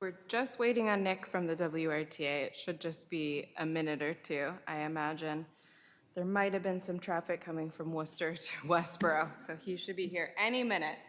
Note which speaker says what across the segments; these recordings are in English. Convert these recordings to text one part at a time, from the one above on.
Speaker 1: We're just waiting on Nick from the WRTA. It should just be a minute or two, I imagine. There might have been some traffic coming from Worcester to Westborough, so he should be here any minute.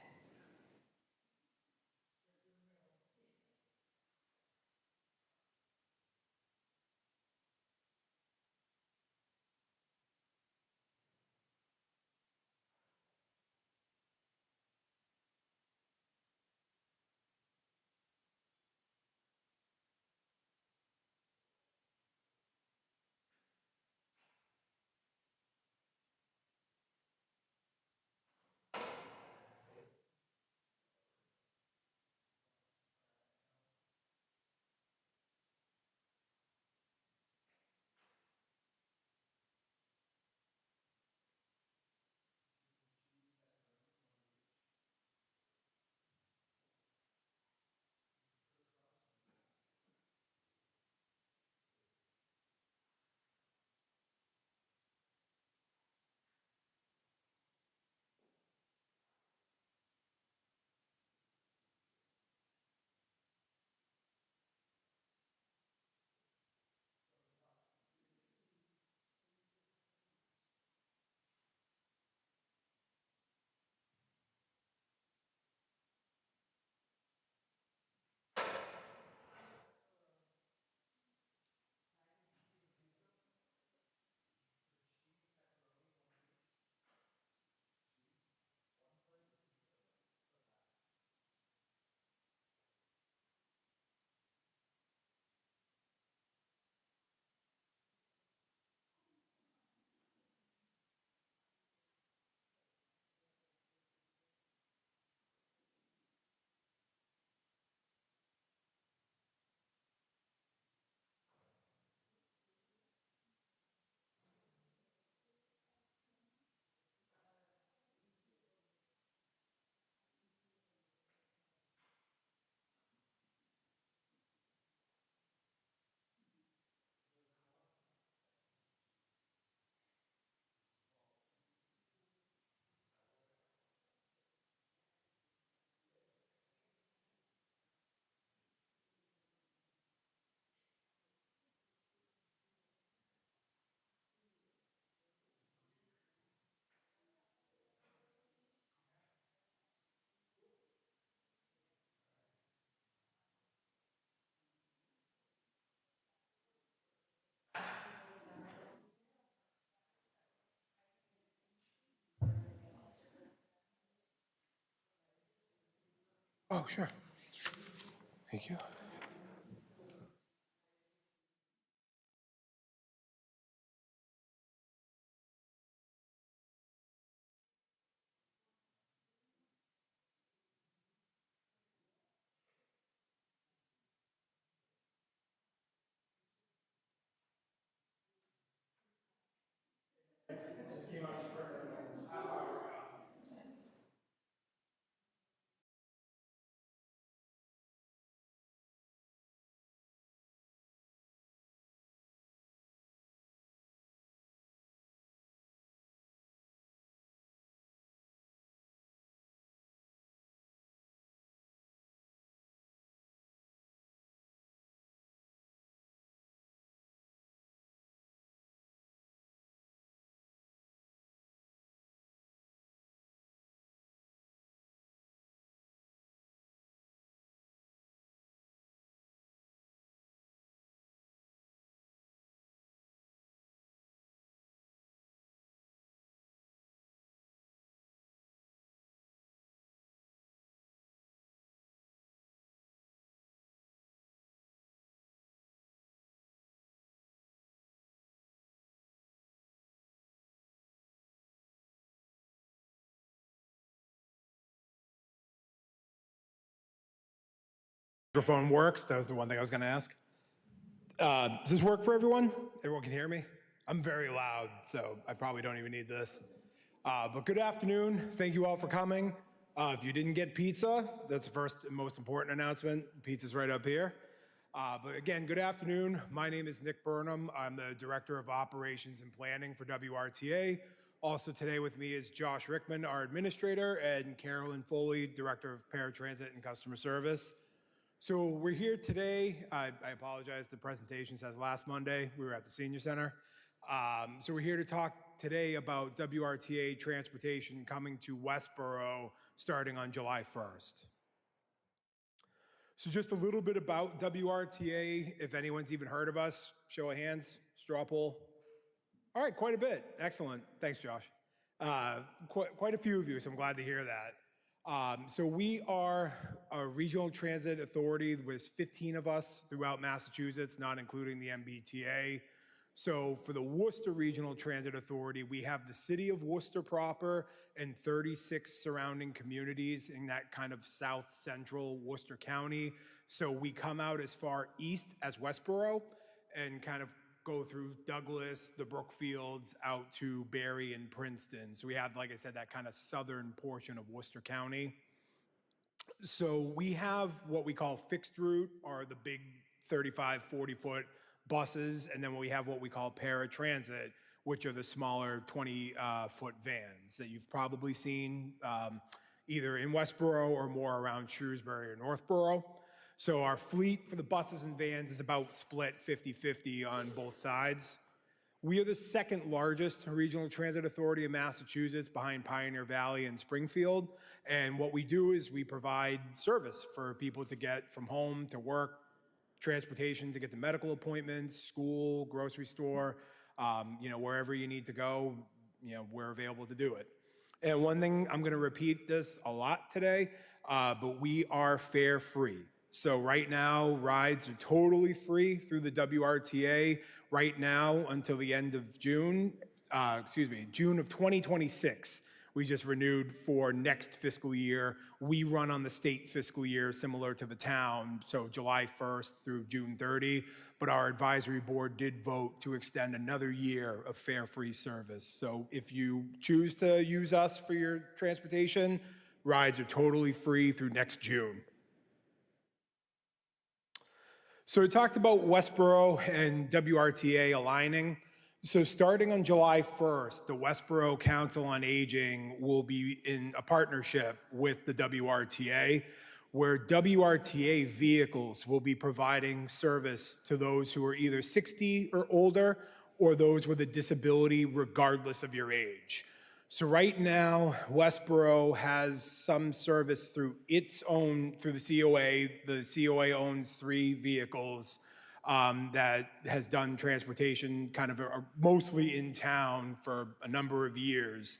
Speaker 2: Oh, sure. Thank you. Microphone works. That was the one thing I was going to ask. Does this work for everyone? Everyone can hear me? I'm very loud, so I probably don't even need this. But good afternoon. Thank you all for coming. If you didn't get pizza, that's the first and most important announcement. Pizza's right up here. But again, good afternoon. My name is Nick Burnham. I'm the Director of Operations and Planning for WRTA. Also today with me is Josh Rickman, our Administrator, and Carolyn Foley, Director of Paratransit and Customer Service. So we're here today. I apologize, the presentation says last Monday. We were at the Senior Center. So we're here to talk today about WRTA transportation coming to Westborough starting on July 1st. So just a little bit about WRTA, if anyone's even heard of us, show of hands, straw poll. All right, quite a bit. Excellent. Thanks, Josh. Quite a few of you, so I'm glad to hear that. So we are a regional transit authority with 15 of us throughout Massachusetts, not including the MBTA. So for the Worcester Regional Transit Authority, we have the city of Worcester proper and 36 surrounding communities in that kind of south central Worcester County. So we come out as far east as Westborough and kind of go through Douglas, the Brookfields, out to Barry and Princeton. So we have, like I said, that kind of southern portion of Worcester County. So we have what we call fixed route, or the big 35, 40-foot buses, and then we have what we call paratransit, which are the smaller 20-foot vans that you've probably seen either in Westborough or more around Shrewsbury or Northborough. So our fleet for the buses and vans is about split 50-50 on both sides. We are the second largest regional transit authority in Massachusetts behind Pioneer Valley and Springfield. And what we do is we provide service for people to get from home to work, transportation to get to medical appointments, school, grocery store, wherever you need to go, we're available to do it. And one thing, I'm going to repeat this a lot today, but we are fare free. So right now, rides are totally free through the WRTA right now until the end of June of 2026. We just renewed for next fiscal year. We run on the state fiscal year similar to the town, so July 1st through June 30. But our advisory board did vote to extend another year of fare-free service. So if you choose to use us for your transportation, rides are totally free through next June. So we talked about Westborough and WRTA aligning. So starting on July 1st, the Westborough Council on Aging will be in a partnership with the WRTA, where WRTA vehicles will be providing service to those who are either 60 or older or those with a disability regardless of your age. So right now, Westborough has some service through the COA. The COA owns 3 vehicles that has done transportation kind of mostly in town for a number of years.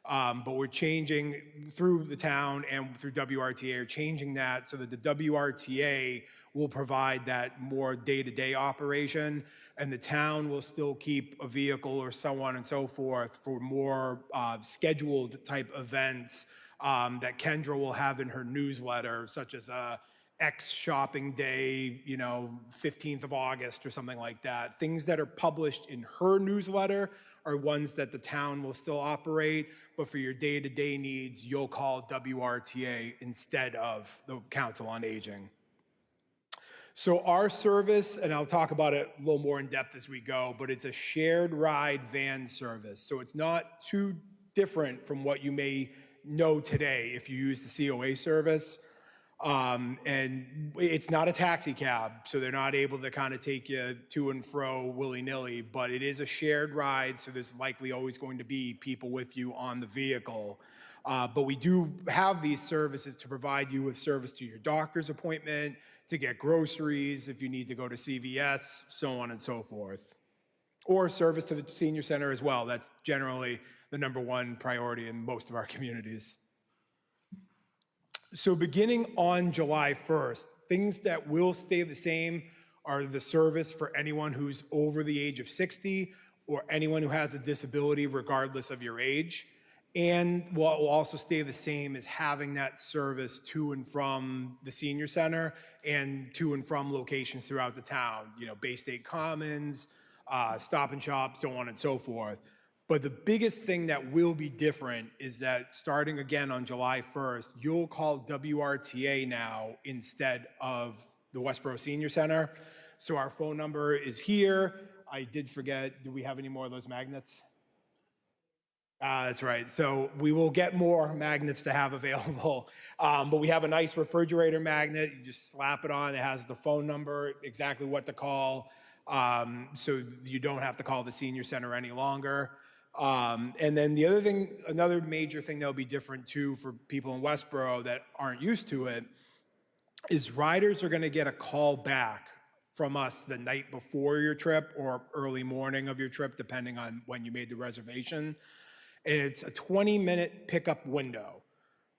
Speaker 2: But we're changing through the town and through WRTA, are changing that so that the WRTA will provide that more day-to-day operation, and the town will still keep a vehicle or so on and so forth for more scheduled type events that Kendra will have in her newsletter, such as a X shopping day, 15th of August or something like that. Things that are published in her newsletter are ones that the town will still operate, but for your day-to-day needs, you'll call WRTA instead of the Council on Aging. So our service, and I'll talk about it a little more in depth as we go, but it's a shared ride van service. So it's not too different from what you may know today if you use the COA service. And it's not a taxi cab, so they're not able to kind of take you to and fro willy-nilly, but it is a shared ride, so there's likely always going to be people with you on the vehicle. But we do have these services to provide you with service to your doctor's appointment, to get groceries if you need to go to CVS, so on and so forth. Or service to the senior center as well. That's generally the #1 priority in most of our communities. So beginning on July 1st, things that will stay the same are the service for anyone who's over the age of 60 or anyone who has a disability regardless of your age. And what will also stay the same is having that service to and from the senior center and to and from locations throughout the town, Bay State Commons, Stop and Shop, so on and so forth. But the biggest thing that will be different is that starting again on July 1st, you'll call WRTA now instead of the Westborough Senior Center. So our phone number is here. I did forget, do we have any more of those magnets? That's right. So we will get more magnets to have available. But we have a nice refrigerator magnet. You just slap it on. It has the phone number, exactly what to call. So you don't have to call the senior center any longer. And then the other thing, another major thing that'll be different too for people in Westborough that aren't used to it is riders are going to get a call back from us the night before your trip or early morning of your trip, depending on when you made the reservation. And it's a 20-minute pickup window.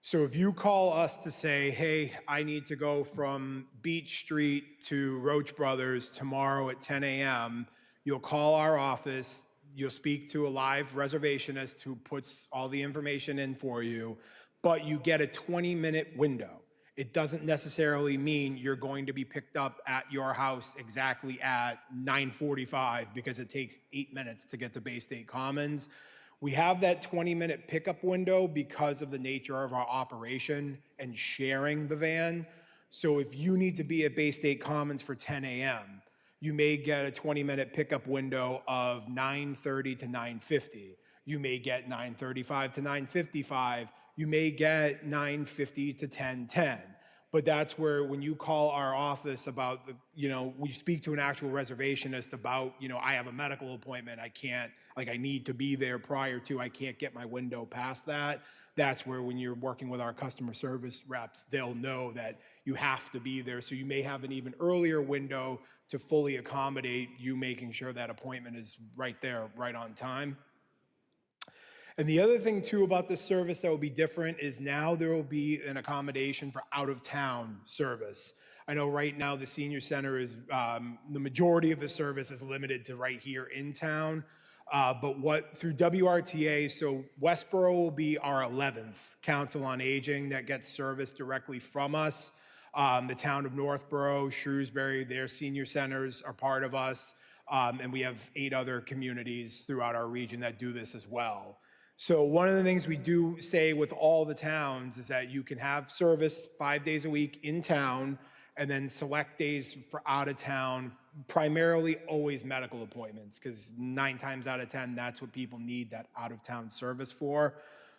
Speaker 2: So if you call us to say, hey, I need to go from Beach Street to Roach Brothers tomorrow at 10 a.m., you'll call our office, you'll speak to a live reservationist who puts all the information in for you, but you get a 20-minute window. It doesn't necessarily mean you're going to be picked up at your house exactly at 9:45 because it takes 8 minutes to get to Bay State Commons. We have that 20-minute pickup window because of the nature of our operation and sharing the van. So if you need to be at Bay State Commons for 10 a.m., you may get a 20-minute pickup window of 9:30 to 9:50. You may get 9:35 to 9:55. You may get 9:50 to 10:10. But that's where when you call our office about we speak to an actual reservationist about, I have a medical appointment, I can't, I need to be there prior to, I can't get my window past that. That's where when you're working with our customer service reps, they'll know that you have to be there. So you may have an even earlier window to fully accommodate you making sure that appointment is right there, right on time. And the other thing too about this service that will be different is now there will be an accommodation for out-of-town service. I know right now the senior center is, the majority of the service is limited to right here in town. But through WRTA, so Westborough will be our 11th Council on Aging that gets service directly from us. The town of Northborough, Shrewsbury, their senior centers are part of us. And we have 8 other communities throughout our region that do this as well. So one of the things we do say with all the towns is that you can have service 5 days a week in town and then select days for out of town, primarily always medical appointments, because 9 times out of 10, that's what people need that out of town service for.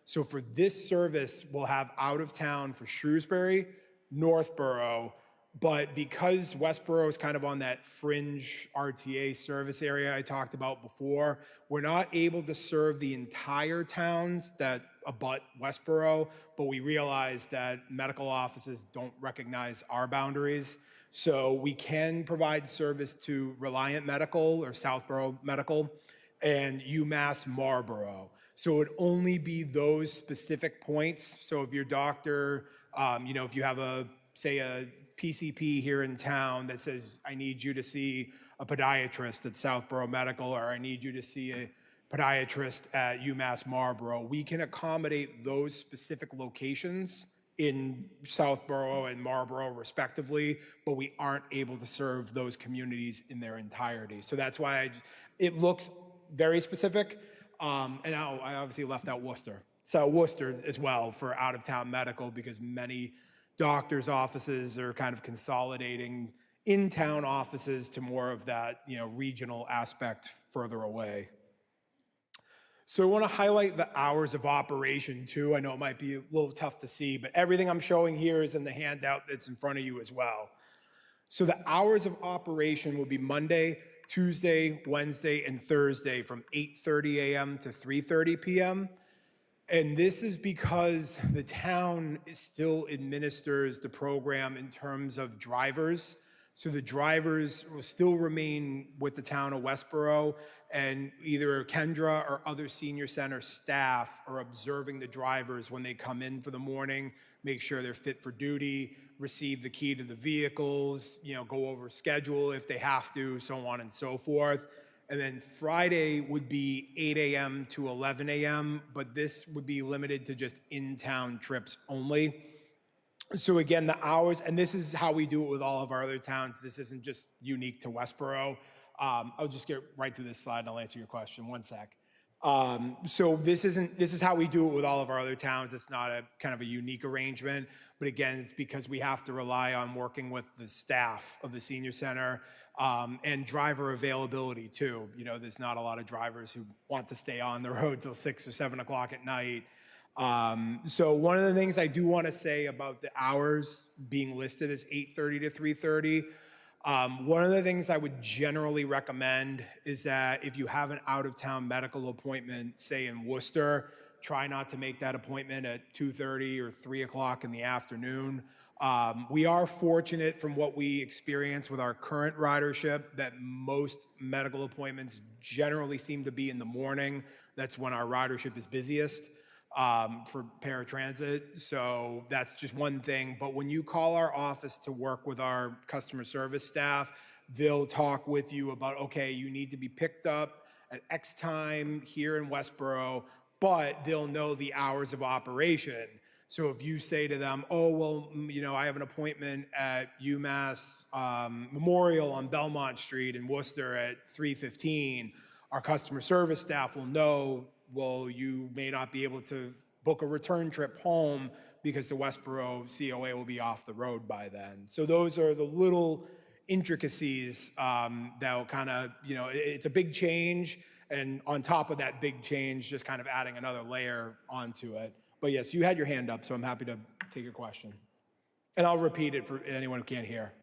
Speaker 2: So for this service, we'll have out of town for Shrewsbury, Northborough, but because Westborough is kind of on that fringe RTA service area I talked about before, we're not able to serve the entire towns that abut Westborough, but we realize that medical offices don't recognize our boundaries. So we can provide service to Reliant Medical or Southborough Medical and UMass Marlborough. So it would only be those specific points. So if your doctor, if you have say a PCP here in town that says, I need you to see a podiatrist at Southborough Medical, or I need you to see a podiatrist at UMass Marlboro, we can accommodate those specific locations in Southborough and Marlboro respectively, but we aren't able to serve those communities in their entirety. So that's why it looks very specific. And now I obviously left out Worcester. So Worcester as well for out-of-town medical, because many doctors' offices are kind of consolidating in-town offices to more of that, regional aspect further away. So I want to highlight the hours of operation too. I know it might be a little tough to see, but everything I'm showing here is in the handout that's in front of you as well. So the hours of operation will be Monday, Tuesday, Wednesday, and Thursday from 8:30 a.m. to 3:30 p.m. And this is because the town still administers the program in terms of drivers. So the drivers will still remain with the town of Westborough, and either Kendra or other senior center staff are observing the drivers when they come in for the morning, make sure they're fit for duty, receive the key to the vehicles, go over schedule if they have to, so on and so forth. And then Friday would be 8 a.m. to 11 a.m., but this would be limited to just in-town trips only. So again, the hours, and this is how we do it with all of our other towns. This isn't just unique to Westborough. I'll just get right through this slide and I'll answer your question. One sec. So this is how we do it with all of our other towns. It's not a kind of a unique arrangement, but again, it's because we have to rely on working with the staff of the senior center and driver availability too. There's not a lot of drivers who want to stay on the road till 6 or 7 o'clock at night. So one of the things I do want to say about the hours being listed as 8:30 to 3:30, one of the things I would generally recommend is that if you have an out-of-town medical appointment, say in Worcester, try not to make that appointment at 2:30 or 3 o'clock in the afternoon. We are fortunate from what we experience with our current ridership that most medical appointments generally seem to be in the morning. That's when our ridership is busiest. For paratransit. So that's just one thing. But when you call our office to work with our customer service staff, they'll talk with you about, okay, you need to be picked up at X time here in Westborough, but they'll know the hours of operation. So if you say to them, oh, well, I have an appointment at UMass Memorial on Belmont Street in Worcester at 3:15, our customer service staff will know, well, you may not be able to book a return trip home because the Westborough COA will be off the road by then. So those are the little intricacies that will kind of, it's a big change. And on top of that big change, just kind of adding another layer onto it. But yes, you had your hand up, so I'm happy to take your question. And I'll repeat it for anyone who can't hear.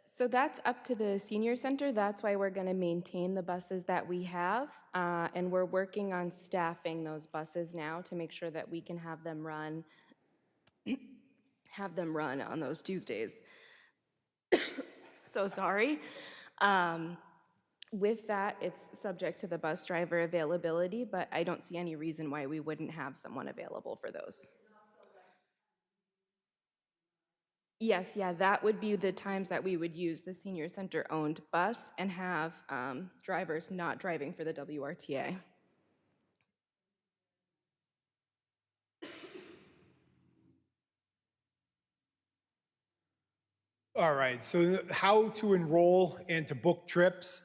Speaker 1: So that's up to the senior center. That's why we're going to maintain the buses that we have. And we're working on staffing those buses now to make sure that we can have them run on those Tuesdays. So sorry. With that, it's subject to the bus driver availability, but I don't see any reason why we wouldn't have someone available for those. Yes, yeah, that would be the times that we would use the senior center-owned bus and have drivers not driving for the WRTA.
Speaker 2: All right, so how to enroll and to book trips.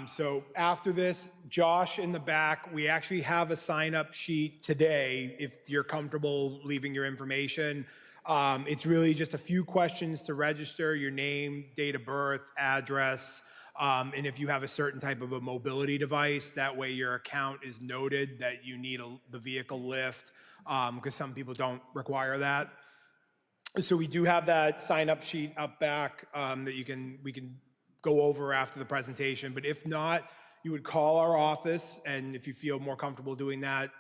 Speaker 2: So after this, Josh in the back, we actually have a sign-up sheet today if you're comfortable leaving your information. It's really just a few questions to register: your name, date of birth, address, and if you have a certain type of a mobility device, that way your account is noted that you need the vehicle lift, because some people don't require that. So we do have that sign-up sheet up back that we can go over after the presentation. But if not, you would call our office, and if you feel more comfortable doing that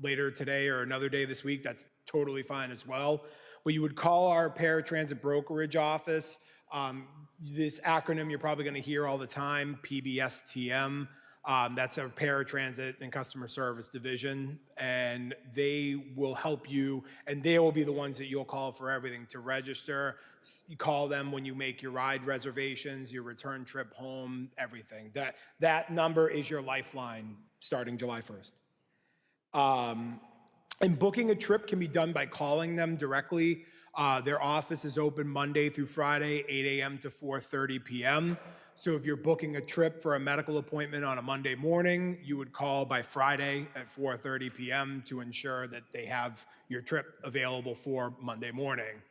Speaker 2: later today or another day this week, that's totally fine as well. But you would call our paratransit brokerage office. This acronym you're probably going to hear all the time, PBSTM. That's our paratransit and customer service division, and they will help you, and they will be the ones that you'll call for everything to register. You call them when you make your ride reservations, your return trip home, everything. That number is your lifeline starting July 1st. And booking a trip can be done by calling them directly. Their office is open Monday through Friday, 8 a.m. to 4:30 p.m. So if you're booking a trip for a medical appointment on a Monday morning, you would call by Friday at 4:30 p.m. to ensure that they have your trip available for Monday morning.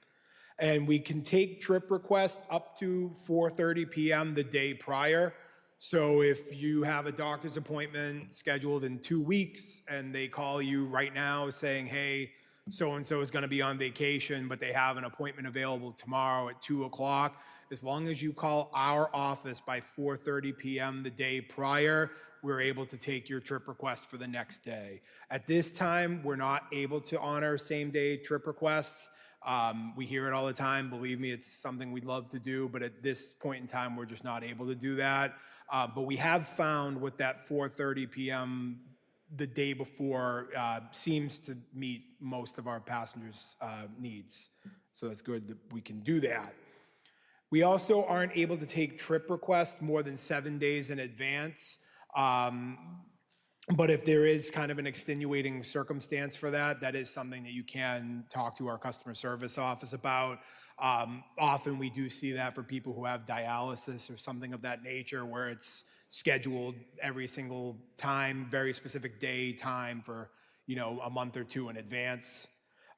Speaker 2: And we can take trip requests up to 4:30 p.m. the day prior. So if you have a doctor's appointment scheduled in 2 weeks and they call you right now saying, hey, so-and-so is going to be on vacation, but they have an appointment available tomorrow at 2 o'clock, as long as you call our office by 4:30 p.m. the day prior, we're able to take your trip request for the next day. At this time, we're not able to honor same-day trip requests. We hear it all the time. Believe me, it's something we'd love to do, but at this point in time, we're just not able to do that. But we have found with that 4:30 p.m. the day before seems to meet most of our passengers' needs. So that's good that we can do that. We also aren't able to take trip requests more than 7 days in advance. But if there is kind of an extenuating circumstance for that, that is something that you can talk to our customer service office about. Often we do see that for people who have dialysis or something of that nature, where it's scheduled every single time, very specific day, time for, a month or two in advance.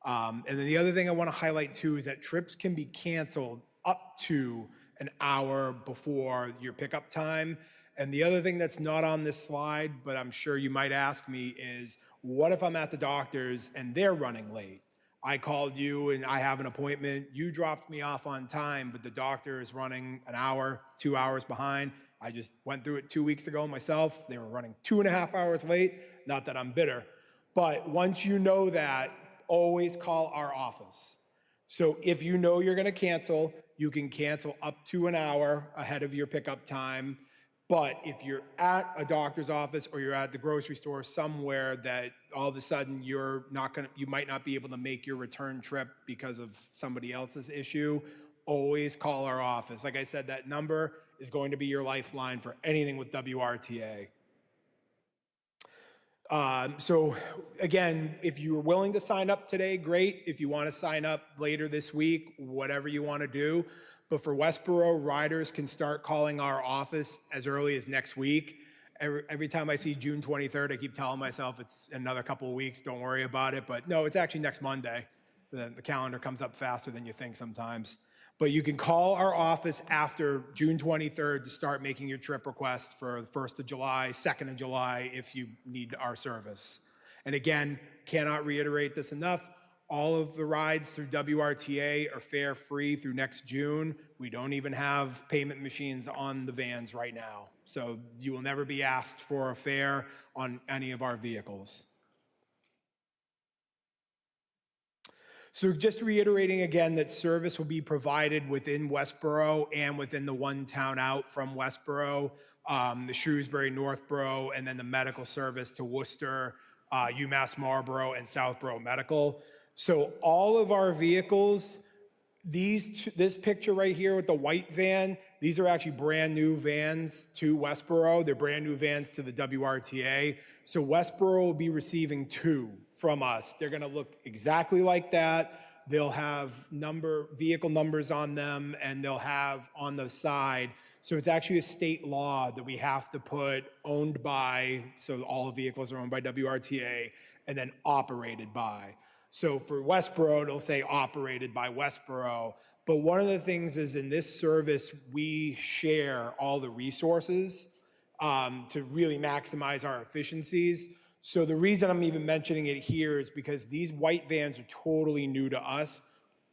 Speaker 2: And then the other thing I want to highlight too is that trips can be canceled up to an hour before your pickup time. And the other thing that's not on this slide, but I'm sure you might ask me, is what if I'm at the doctor's and they're running late? I called you and I have an appointment. You dropped me off on time, but the doctor is running an hour, 2 hours behind. I just went through it 2 weeks ago myself. They were running 2.5 hours late. Not that I'm bitter. But once you know that, always call our office. So if you know you're going to cancel, you can cancel up to an hour ahead of your pickup time. But if you're at a doctor's office or you're at the grocery store somewhere that all of a sudden you might not be able to make your return trip because of somebody else's issue, always call our office. Like I said, that number is going to be your lifeline for anything with WRTA. So again, if you're willing to sign up today, great. If you want to sign up later this week, whatever you want to do. But for Westborough, riders can start calling our office as early as next week. Every time I see June 23rd, I keep telling myself it's another couple of weeks, don't worry about it. But no, it's actually next Monday. The calendar comes up faster than you think sometimes. But you can call our office after June 23rd to start making your trip request for the 1st of July, 2nd of July, if you need our service. And again, cannot reiterate this enough. All of the rides through WRTA are fare free through next June. We don't even have payment machines on the vans right now. So you will never be asked for a fare on any of our vehicles. So just reiterating again that service will be provided within Westborough and within the one town out from Westborough, the Shrewsbury, Northborough, and then the medical service to Worcester, UMass Marlborough, and Southborough Medical. So all of our vehicles, this picture right here with the white van, these are actually brand new vans to Westborough. They're brand new vans to the WRTA. So Westborough will be receiving 2 from us. They're gonna look exactly like that. They'll have vehicle numbers on them, and they'll have on the side. So it's actually a state law that we have to put owned by, so all the vehicles are owned by WRTA, and then operated by. So for Westborough, it'll say operated by Westborough. But one of the things is in this service, we share all the resources to really maximize our efficiencies. So the reason I'm even mentioning it here is because these white vans are totally new to us.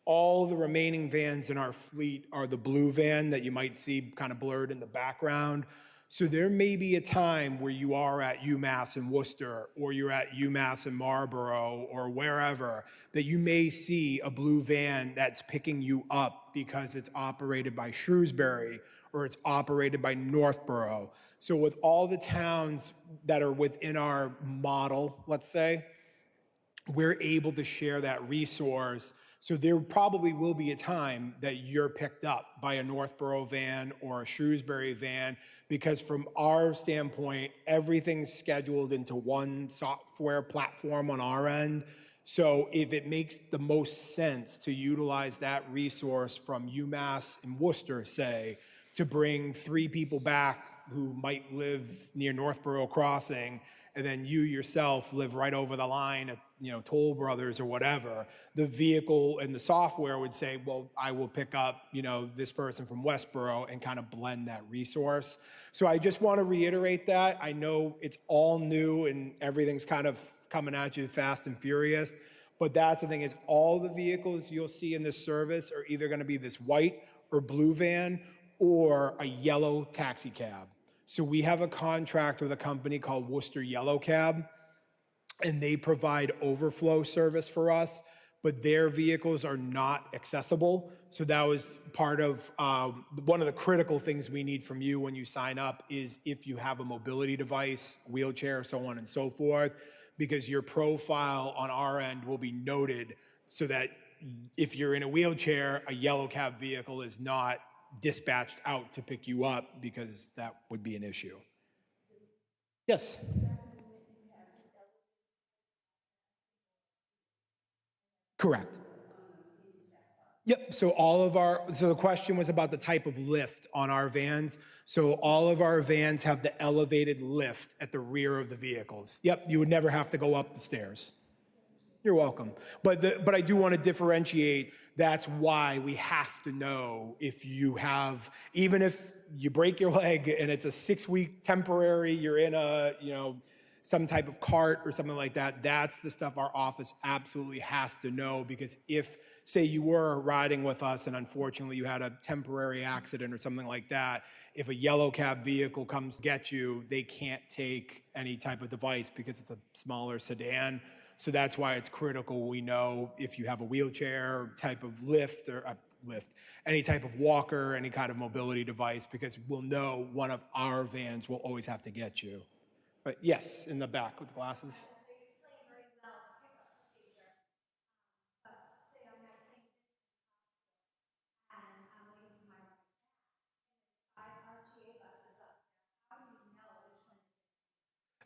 Speaker 2: All the remaining vans in our fleet are the blue van that you might see kind of blurred in the background. So there may be a time where you are at UMass in Worcester, or you're at UMass in Marlborough, or wherever, that you may see a blue van that's picking you up because it's operated by Shrewsbury or it's operated by Northborough. So with all the towns that are within our model, let's say, we're able to share that resource. So there probably will be a time that you're picked up by a Northborough van or a Shrewsbury van, because from our standpoint, everything's scheduled into one software platform on our end. So if it makes the most sense to utilize that resource from UMass and Worcester, say, to bring 3 people back who might live near Northborough Crossing, and then you yourself live right over the line at, Toll Brothers or whatever, the vehicle and the software would say, well, I will pick up, this person from Westborough, and kind of blend that resource. So I just want to reiterate that. I know it's all new and everything's kind of coming at you fast and furious, but that's the thing, is all the vehicles you'll see in this service are either going to be this white or blue van or a yellow taxi cab. So we have a contract with a company called Worcester Yellow Cab, and they provide overflow service for us, but their vehicles are not accessible. So that was part of one of the critical things we need from you when you sign up, is if you have a mobility device, wheelchair, so on and so forth, because your profile on our end will be noted so that if you're in a wheelchair, a yellow cab vehicle is not dispatched out to pick you up, because that would be an issue. Yes? Correct. Yep, so so the question was about the type of lift on our vans. So all of our vans have the elevated lift at the rear of the vehicles. Yep, you would never have to go up the stairs. You're welcome. But I do want to differentiate, that's why we have to know if you have, even if you break your leg and it's a 6-week temporary, you're in a, some type of cart or something like that, that's the stuff our office absolutely has to know. Because if, say, you were riding with us and unfortunately you had a temporary accident or something like that, if a yellow cab vehicle comes to get you, they can't take any type of device because it's a smaller sedan. So that's why it's critical we know if you have a wheelchair type of lift, or any type of walker, any kind of mobility device, because we'll know one of our vans will always have to get you. But yes, in the back with glasses.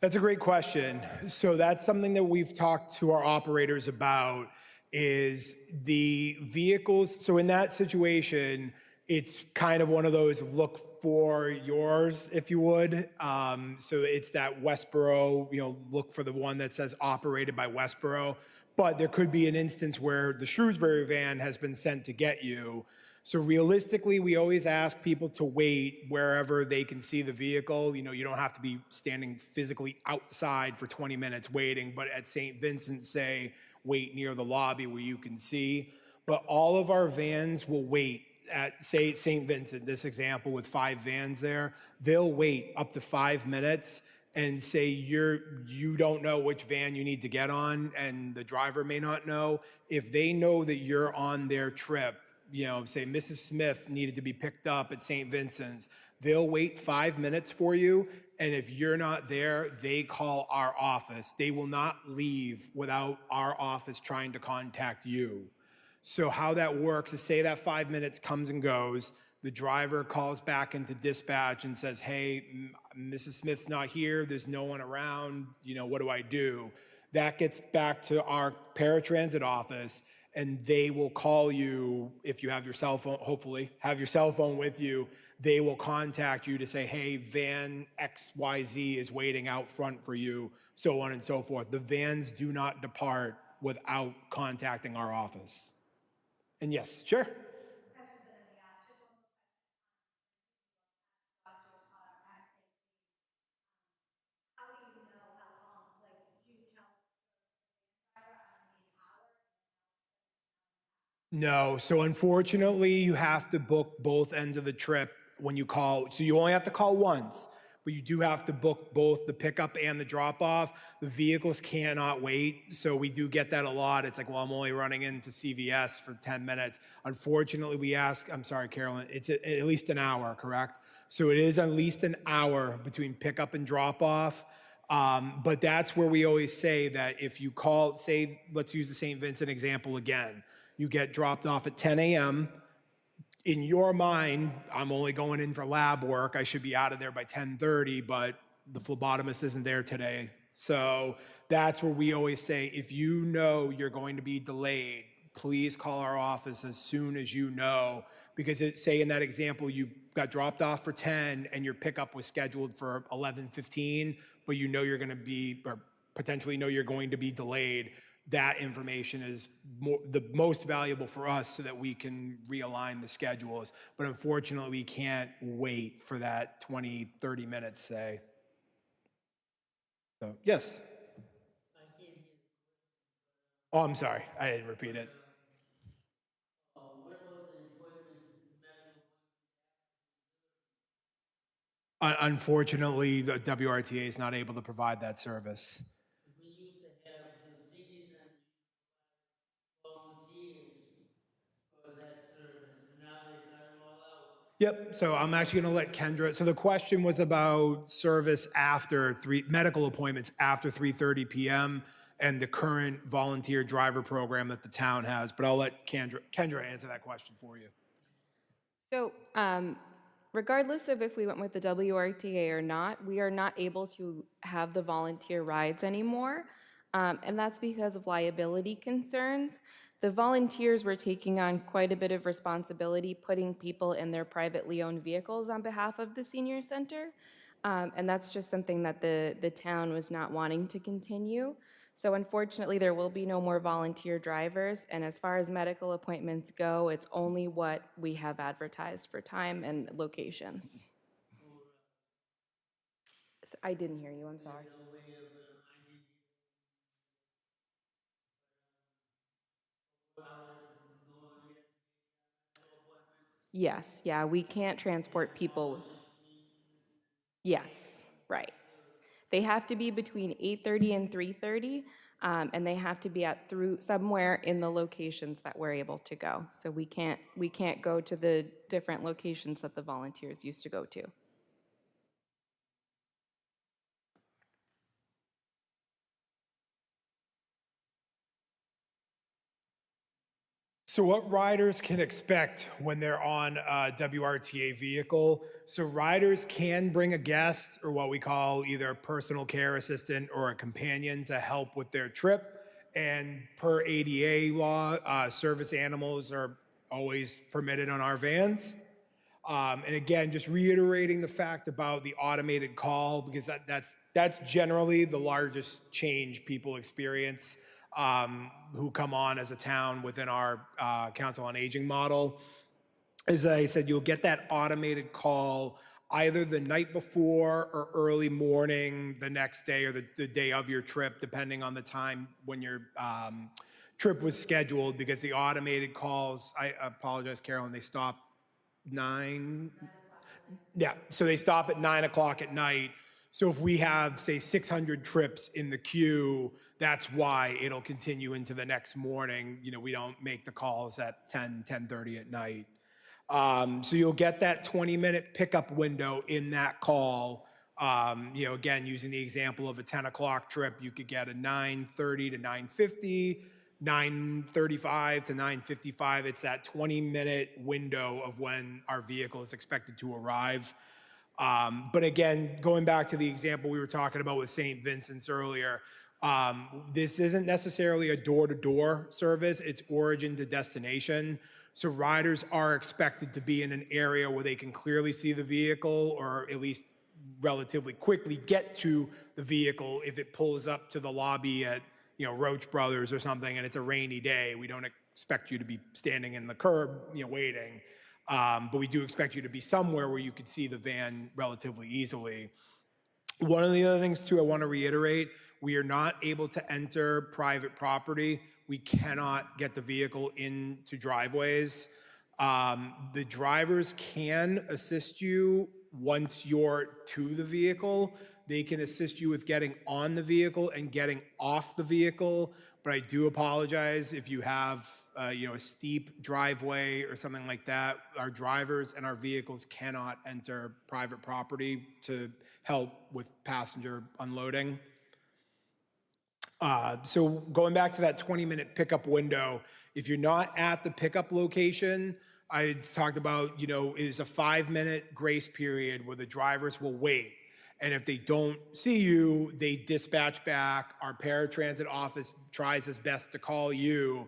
Speaker 2: That's a great question. So that's something that we've talked to our operators about, is the vehicles. So in that situation, it's kind of one of those look for yours, if you would. So it's that Westborough, look for the one that says operated by Westborough. But there could be an instance where the Shrewsbury van has been sent to get you. So realistically, we always ask people to wait wherever they can see the vehicle. You don't have to be standing physically outside for 20 minutes waiting, but at St. Vincent, say, wait near the lobby where you can see. But all of our vans will wait at, say, St. Vincent, this example with 5 vans there, they'll wait up to 5 minutes and say you don't know which van you need to get on, and the driver may not know. If they know that you're on their trip, say Mrs. Smith needed to be picked up at St. Vincent's, they'll wait 5 minutes for you. And if you're not there, they call our office. They will not leave without our office trying to contact you. So how that works is, say that 5 minutes comes and goes, the driver calls back into dispatch and says, hey, Mrs. Smith's not here, there's no one around, what do I do? That gets back to our paratransit office, and they will call you if you have your cell phone, hopefully, have your cell phone with you. They will contact you to say, hey, van XYZ is waiting out front for you, so on and so forth. The vans do not depart without contacting our office. And yes, sure. No, so unfortunately, you have to book both ends of the trip when you call. So you only have to call once, but you do have to book both the pickup and the drop off. The vehicles cannot wait. So we do get that a lot. It's like, well, I'm only running into CVS for 10 minutes. Unfortunately, we ask, I'm sorry, Carolyn, it's at least an hour, correct? So it is at least an hour between pickup and drop off. But that's where we always say that if you call, say, let's use the St. Vincent example again. You get dropped off at 10 a.m. In your mind, I'm only going in for lab work. I should be out of there by 10:30, but the phlebotomist isn't there today. So that's where we always say, if you know you're going to be delayed, please call our office as soon as you know. Because say in that example, you got dropped off for 10 and your pickup was scheduled for 11:15, but you know you're going to be, or potentially know you're going to be delayed. That information is the most valuable for us so that we can realign the schedules. But unfortunately, we can't wait for that 20, 30 minutes, say. So, yes. Oh, I'm sorry. I didn't repeat it. Unfortunately, the WRTA is not able to provide that service.
Speaker 3: We used to have the cities and volunteers for that service, but now they cut them all out.
Speaker 2: Yep, so I'm actually gonna let Kendra, so the question was about service after medical appointments after 3:30 PM and the current volunteer driver program that the town has, but I'll let Kendra answer that question for you.
Speaker 1: So regardless of if we went with the WRTA or not, we are not able to have the volunteer rides anymore. And that's because of liability concerns. The volunteers were taking on quite a bit of responsibility, putting people in their privately owned vehicles on behalf of the senior center. And that's just something that the town was not wanting to continue. So unfortunately, there will be no more volunteer drivers. And as far as medical appointments go, it's only what we have advertised for time and locations. So I didn't hear you, I'm sorry. Yes, yeah, we can't transport people. Yes, right. They have to be between 8:30 and 3:30, and they have to be at through somewhere in the locations that we're able to go. So we can't go to the different locations that the volunteers used to go to.
Speaker 2: So what riders can expect when they're on a WRTA vehicle? So riders can bring a guest or what we call either a personal care assistant or a companion to help with their trip. And per ADA law, service animals are always permitted on our vans. And again, just reiterating the fact about the automated call, because that's generally the largest change people experience who come on as a town within our Council on Aging model. As I said, you'll get that automated call either the night before or early morning the next day or the day of your trip, depending on the time when your trip was scheduled, because the automated calls, I apologize, Carolyn, they stop 9. Yeah, so they stop at 9 o'clock at night. So if we have, say, 600 trips in the queue, that's why it'll continue into the next morning. You know, we don't make the calls at 10:30 at night. So you'll get that 20-minute pickup window in that call. You know, again, using the example of a 10 o'clock trip, you could get a 9:30 to 9:50, 9:35 to 9:55. It's that 20-minute window of when our vehicle is expected to arrive. But again, going back to the example we were talking about with St. Vincent's earlier, this isn't necessarily a door-to-door service, it's origin to destination. So riders are expected to be in an area where they can clearly see the vehicle or at least relatively quickly get to the vehicle if it pulls up to the lobby at, you know, Roach Brothers or something and it's a rainy day. We don't expect you to be standing in the curb, you know, waiting. But we do expect you to be somewhere where you could see the van relatively easily. One of the other things too I want to reiterate, We are not able to enter private property. We cannot get the vehicle into driveways. The drivers can assist you once you're to the vehicle. They can assist you with getting on the vehicle and getting off the vehicle. But I do apologize if you have, a steep driveway or something like that. Our drivers and our vehicles cannot enter private property to help with passenger unloading. So going back to that 20-minute pickup window, if you're not at the pickup location, I talked about, is a 5-minute grace period where the drivers will wait. And if they don't see you, they dispatch back. Our paratransit office tries its best to call you.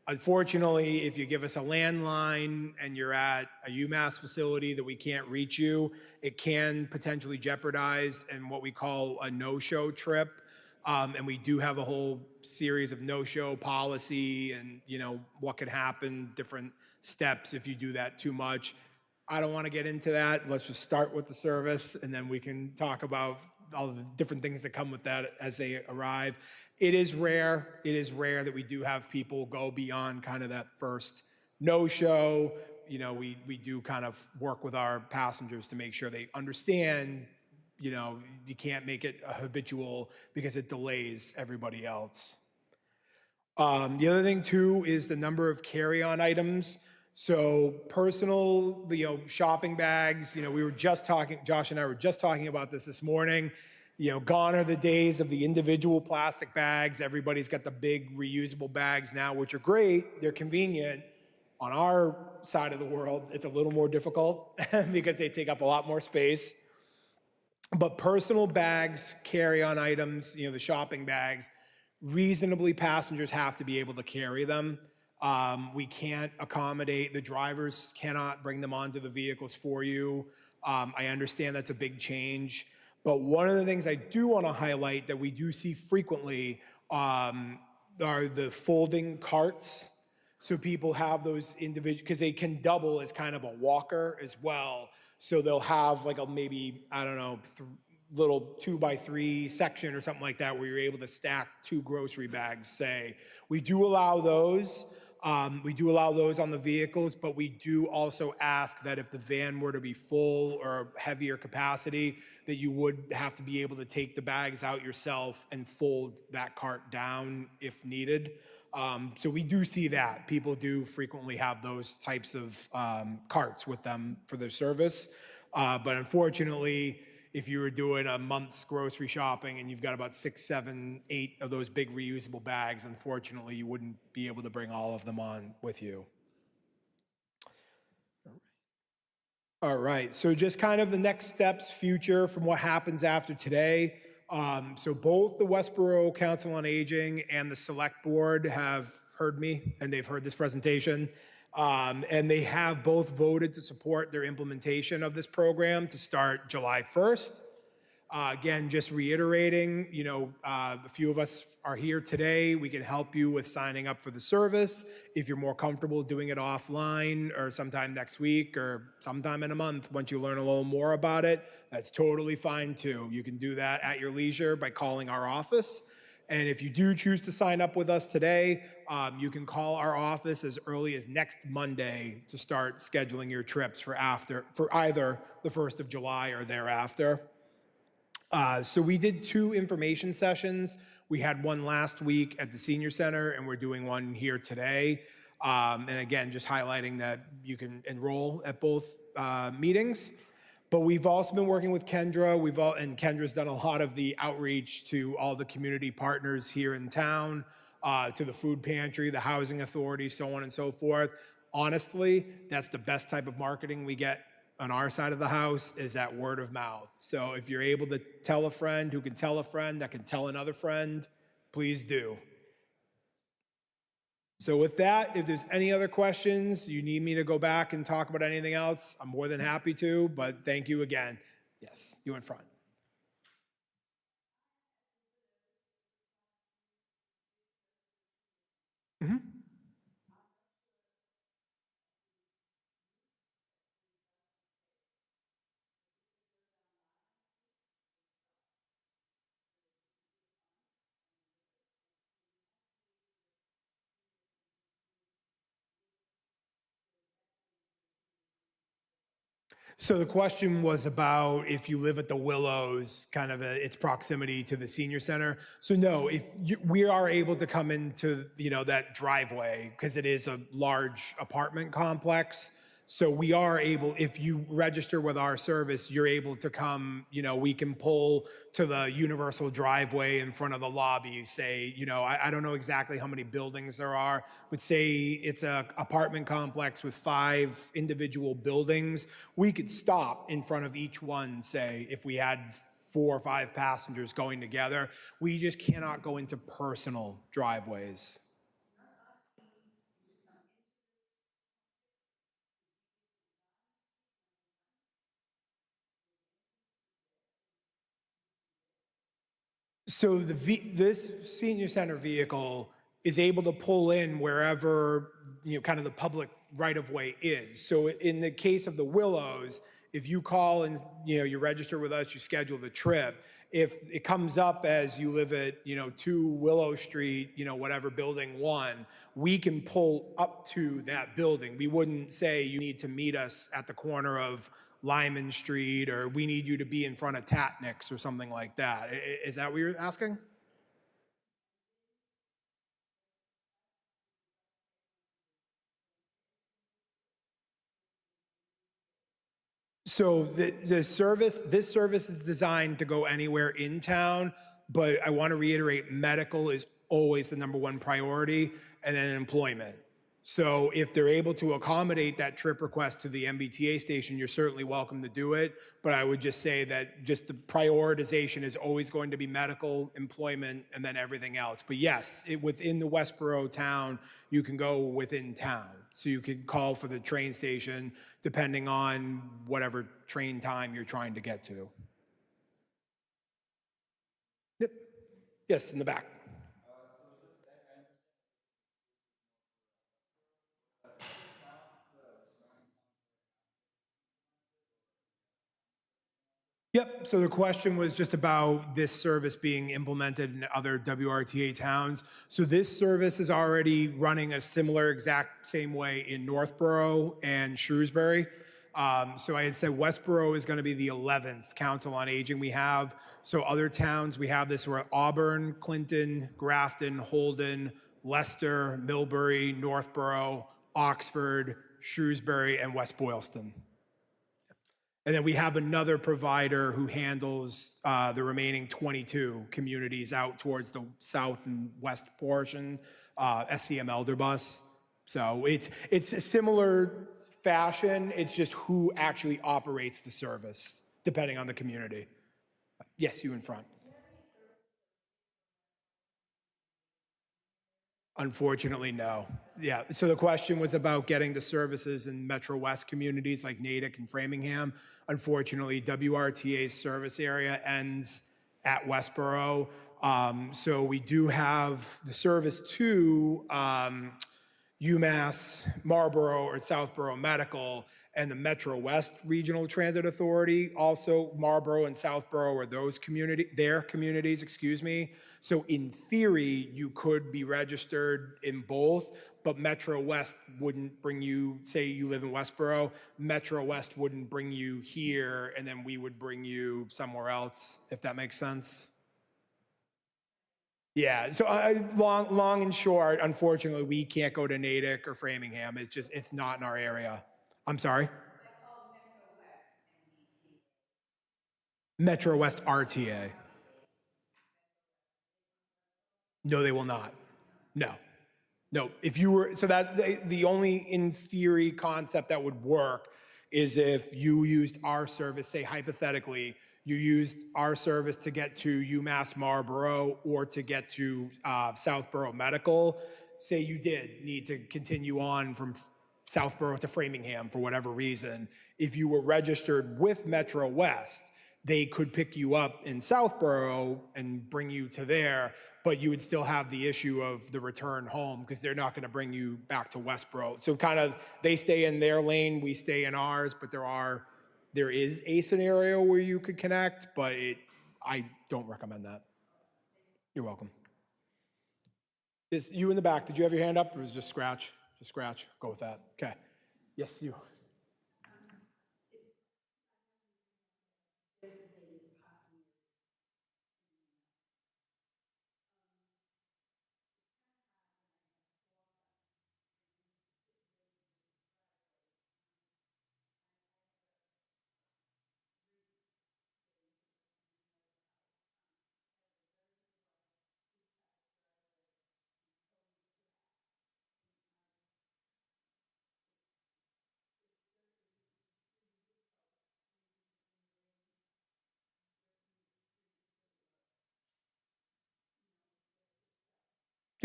Speaker 2: Unfortunately, if you give us a landline and you're at a UMass facility that we can't reach you, it can potentially jeopardize and what we call a no-show trip. And we do have a whole series of no-show policy and, what could happen, different steps if you do that too much. I don't want to get into that. Let's just start with the service, and then we can talk about all the different things that come with that as they arrive. It is rare that we do have people go beyond kind of that first no-show. We do kind of work with our passengers to make sure they understand, you can't make it a habitual because it delays everybody else. The other thing too is the number of carry-on items. So personal, shopping bags, we were just talking, Josh and I were just talking about this morning. Gone are the days of the individual plastic bags. Everybody's got the big reusable bags now, which are great. They're convenient. On our side of the world, it's a little more difficult because they take up a lot more space. But personal bags, carry-on items, the shopping bags, reasonably passengers have to be able to carry them. We can't accommodate, the drivers cannot bring them onto the vehicles for you. I understand that's a big change. But one of the things I do want to highlight that we do see frequently are the folding carts. So people have those individual, because they can double as kind of a walker as well. So they'll have like a maybe, I don't know, little 2x3 section or something like that where you're able to stack 2 grocery bags, say. We do allow those. We do allow those on the vehicles, but we do also ask that if the van were to be full or heavier capacity, that you would have to be able to take the bags out yourself and fold that cart down if needed. So we do see that. People do frequently have those types of carts with them for their service. But unfortunately, if you were doing a month's grocery shopping and you've got about 6, 7, 8 of those big reusable bags, unfortunately, you wouldn't be able to bring all of them on with you. All right, so just kind of the next steps, future from what happens after today. So both the Westborough Council on Aging and the Select Board have heard me, and they've heard this presentation. And they have both voted to support their implementation of this program to start July 1st. Again, just reiterating, a few of us are here today. We can help you with signing up for the service. If you're more comfortable doing it offline or sometime next week or sometime in a month, once you learn a little more about it, that's totally fine too. You can do that at your leisure by calling our office. And if you do choose to sign up with us today, you can call our office as early as next Monday to start scheduling your trips for either the 1st of July or thereafter. So we did 2 information sessions. We had one last week at the Senior Center, and we're doing one here today. And again, just highlighting that you can enroll at both meetings. But we've also been working with Kendra. And Kendra's done a lot of the outreach to all the community partners here in town, to the food pantry, the housing authority, so on and so forth. Honestly, that's the best type of marketing we get on our side of the house, is that word of mouth. So if you're able to tell a friend who can tell a friend that can tell another friend, please do. So with that, if there's any other questions, you need me to go back and talk about anything else, I'm more than happy to, but thank you again. Yes, you in front. Mm-hmm. So the question was about if you live at the Willows, kind of its proximity to the senior center. So no, if you, we are able to come into, that driveway because it is a large apartment complex. So we are able, if you register with our service, you're able to come, we can pull to the universal driveway in front of the lobby, say, I don't know exactly how many buildings there are, but say it's a apartment complex with 5 individual buildings. We could stop in front of each one, say, if we had 4 or 5 passengers going together. We just cannot go into personal driveways. So this senior center vehicle is able to pull in wherever, kind of the public right of way is. So in the case of the Willows, if you call and, you register with us, you schedule the trip. If it comes up as you live at, 2 Willow Street, whatever, building 1, we can pull up to that building. We wouldn't say you need to meet us at the corner of Lyman Street, or we need you to be in front of Tatnick's or something like that. Is that what you're asking? So this service is designed to go anywhere in town, but I want to reiterate, medical is always the #1 priority, and then employment. So if they're able to accommodate that trip request to the MBTA station, you're certainly welcome to do it. But I would just say that just the prioritization is always going to be medical, employment, and then everything else. But yes, within the Westborough town, you can go within town. So you could call for the train station depending on whatever train time you're trying to get to. Yep. Yes, in the back. Yep, so the question was just about this service being implemented in other WRTA towns. So this service is already running a similar exact same way in Northborough and Shrewsbury. So I had said Westborough is going to be the 11th Council on Aging we have. So other towns, we have this where Auburn, Clinton, Grafton, Holden, Leicester, Millbury, Northborough, Oxford, Shrewsbury, and West Boylston. And then we have another provider who handles the remaining 22 communities out towards the south and west portion, SCM Elderbus. So it's a similar fashion. It's just who actually operates the service, depending on the community. Yes, you in front. Unfortunately, no. Yeah, so the question was about getting the services in Metro West communities like Natick and Framingham. Unfortunately, WRTA's service area ends at Westborough. So we do have the service to UMass, Marlborough, or Southborough Medical, and the Metro West Regional Transit Authority. Also, Marlborough and Southborough are their communities, excuse me. So in theory, you could be registered in both, but Metro West wouldn't bring you, say you live in Westborough, Metro West wouldn't bring you here, and then we would bring you somewhere else, if that makes sense. Yeah, so long and short, unfortunately, we can't go to Natick or Framingham. It's not in our area. I'm sorry? Metro West RTA. No, they will not. No. No, if you were, so that the only in theory concept that would work is if you used our service, say hypothetically, you used our service to get to UMass Marlborough or to get to Southborough Medical. Say you did need to continue on from Southborough to Framingham for whatever reason. If you were registered with Metro West, they could pick you up in Southborough and bring you to there, but you would still have the issue of the return home because they're not going to bring you back to Westborough. So kind of they stay in their lane, we stay in ours, but there is a scenario where you could connect, but I don't recommend that. You're welcome. Is you in the back, did you have your hand up or was it just scratch? Just scratch, go with that. Okay. Yes, you.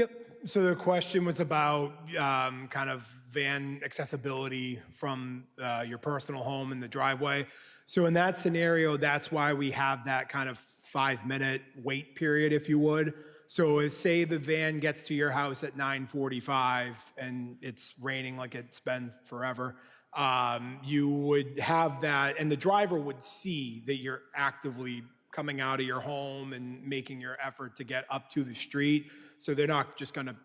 Speaker 2: Yep. So the question was about kind of van accessibility from your personal home in the driveway. So in that scenario, that's why we have that kind of 5-minute wait period, if you would. So if, say the van gets to your house at 9:45 and it's raining like it's been forever, you would have that, and the driver would see that you're actively coming out of your home and making your effort to get up to the street. So they're not just going to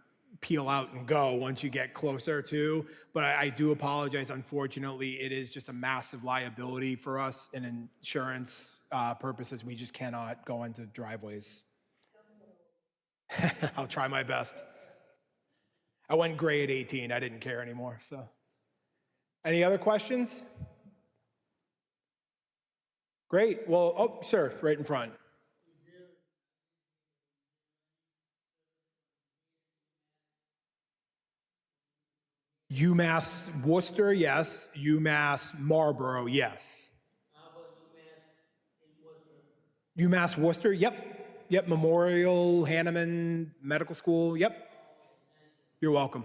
Speaker 2: peel out and go once you get closer to. But I do apologize. Unfortunately, it is just a massive liability for us in insurance purposes. We just cannot go into driveways. I'll try my best. I went gray at 18. I didn't care anymore. So, any other questions? Great. Well, oh, sir, right in front. UMass Worcester, yes. UMass Marlborough, yes.
Speaker 3: How about UMass in Worcester?
Speaker 2: UMass Worcester, yep. Yep, Memorial Hanneman Medical School, yep. You're welcome.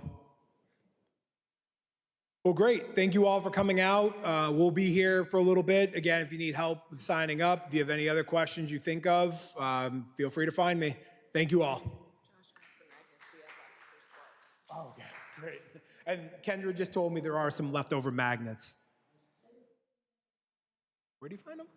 Speaker 2: Well, great. Thank you all for coming out. We'll be here for a little bit. Again, if you need help with signing up, if you have any other questions you think of, feel free to find me. Thank you all. Oh, okay, great. And Kendra just told me there are some leftover magnets. Where do you find them?